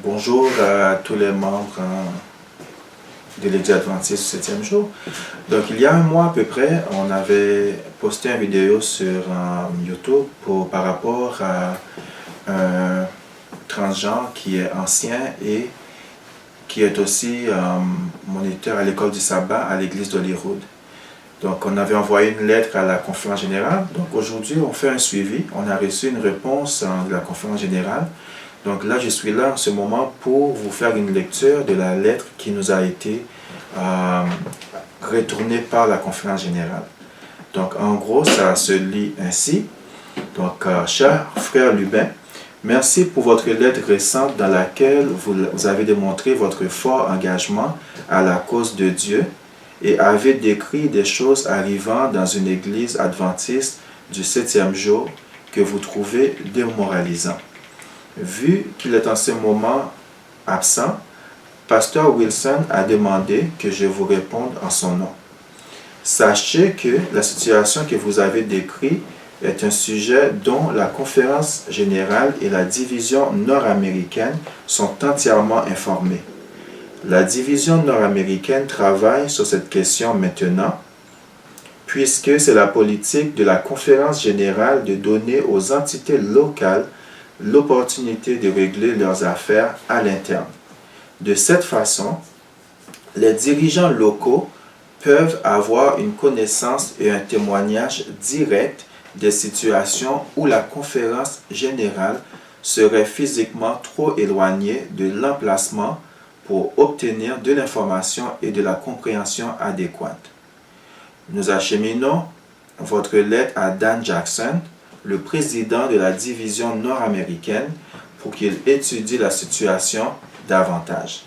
Bonjour à tous les membres de l'Église adventiste du 7e jour. Donc, il y a un mois à peu près, on avait posté une vidéo sur YouTube par rapport à un transgenre qui est ancien et qui est aussi moniteur à l'école du sabbat à l'église d'Holyrood. Donc, on avait envoyé une lettre à la conférence générale. Donc, aujourd'hui, on fait un suivi. On a reçu une réponse de la conférence générale. Donc là, je suis là en ce moment pour vous faire une lecture de la lettre qui nous a été retournée par la conférence générale. Donc, en gros, ça se lit ainsi. Donc, cher frère Lubin, merci pour votre lettre récente dans laquelle vous avez démontré votre fort engagement à la cause de Dieu et avez décrit des choses arrivant dans une église adventiste du 7e jour que vous trouvez démoralisant. Vu qu'il est en ce moment absent, Pasteur Wilson a demandé que je vous réponde en son nom. Sachez que la situation que vous avez décrite est un sujet dont la conférence générale et la division nord-américaine sont entièrement informées. La division nord-américaine travaille sur cette question maintenant, puisque c'est la politique de la conférence générale de donner aux entités locales l'opportunité de régler leurs affaires à l'interne. De cette façon, les dirigeants locaux peuvent avoir une connaissance et un témoignage direct des situations où la conférence générale serait physiquement trop éloignée de l'emplacement pour obtenir de l'information et de la compréhension adéquate. Nous acheminons votre lettre à Dan Jackson, le président de la division nord-américaine, pour qu'il étudie la situation davantage.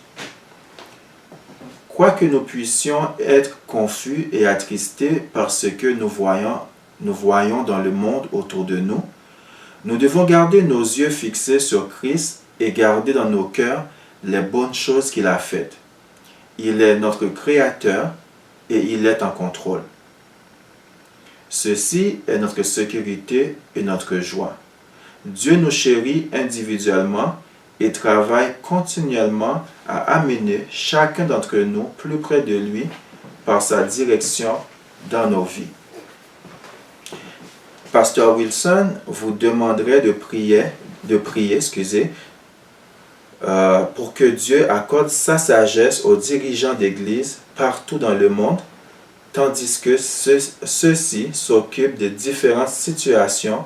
Quoique nous puissions être confus et attristés par ce que nous voyons dans le monde autour de nous, nous devons garder nos yeux fixés sur Christ et garder dans nos cœurs les bonnes choses qu'il a faites. Il est notre Créateur et il est en contrôle. Ceci est notre sécurité et notre joie. Dieu nous chérit individuellement et travaille continuellement à amener chacun d'entre nous plus près de lui par sa direction dans nos vies. Pasteur Wilson vous demanderait de prier, pour que Dieu accorde sa sagesse aux dirigeants d'Église partout dans le monde, tandis que ceux-ci s'occupent de différentes situations,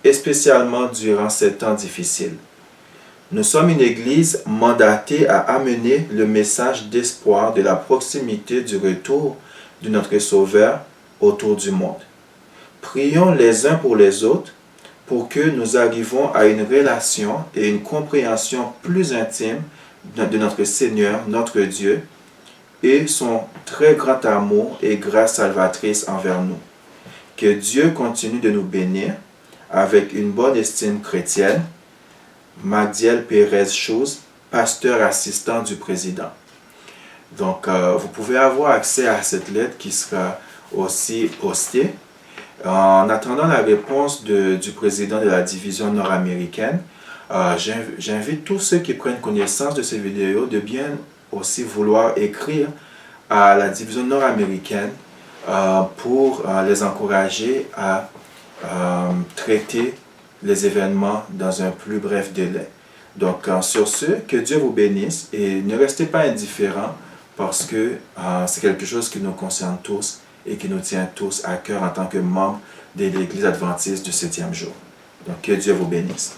et spécialement durant ces temps difficiles. Nous sommes une Église mandatée à amener le message d'espoir de la proximité du retour de notre Sauveur autour du monde. Prions les uns pour les autres pour que nous arrivions à une relation et une compréhension plus intime de notre Seigneur, notre Dieu, et son très grand amour et grâce salvatrice envers nous. Que Dieu continue de nous bénir avec une bonne estime chrétienne. Magdiel Pérez-Chose, pasteur assistant du président. Donc, vous pouvez avoir accès à cette lettre qui sera aussi postée. En attendant la réponse du président de la division nord-américaine, j'invite tous ceux qui prennent connaissance de ces vidéos de bien aussi vouloir écrire à la division nord-américaine pour les encourager à traiter les événements dans un plus bref délai. Donc, sur ce, que Dieu vous bénisse et ne restez pas indifférents parce que c'est quelque chose qui nous concerne tous et qui nous tient tous à cœur en tant que membres de l'Église adventiste du 7e jour. Donc, que Dieu vous bénisse.